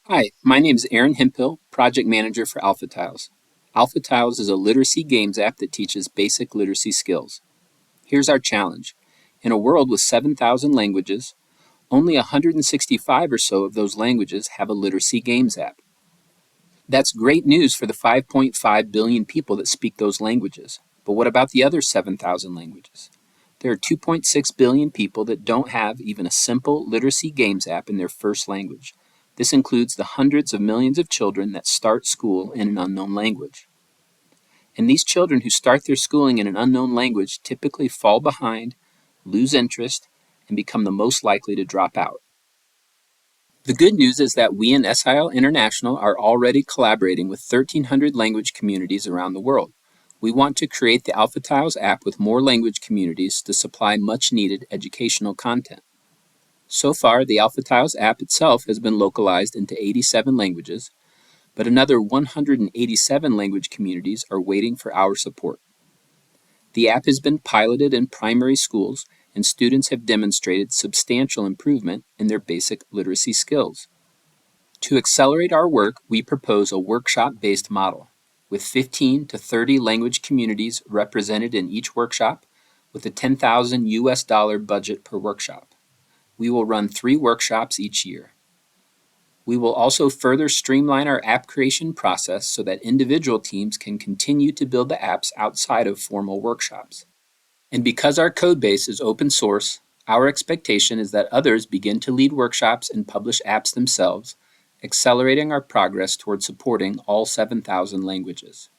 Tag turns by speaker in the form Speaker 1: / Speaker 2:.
Speaker 1: Hi, my name is Aaron Hemphill, Project Manager for Alpha Tiles. Alpha Tiles is a literacy games app that teaches basic literacy skills. Here's our challenge. In a world with 7,000 languages, only 165 or so of those languages have a literacy games app. That's great news for the 5.5 billion people that speak those languages. But what about the other 7,000 languages? There are 2.6 billion people that don't have even a simple literacy games app in their first language. This includes the hundreds of millions of children that start school in an unknown language. And these children who start their schooling in an unknown language typically fall behind, lose interest, and become the most likely to drop out. The good news is that we in SIL International are already collaborating with 1,300 language communities around the world. We want to create the Alpha Tiles app with more language communities to supply much-needed educational content. So far, the Alpha Tiles app itself has been localized into 87 languages, but another 187 language communities are waiting for our support. The app has been piloted in primary schools, and students have demonstrated substantial improvement in their basic literacy skills. To accelerate our work, we propose a workshop-based model, with 15 to 30 language communities represented in each workshop, with a $10,000 budget per workshop. We will run 3 workshops each year. We will also further streamline our app creation process so that individual teams can continue to build the apps outside of formal workshops. And because our code base is open source, our expectation is that others begin to lead workshops and publish apps themselves, accelerating our progress toward supporting all 7,000 languages.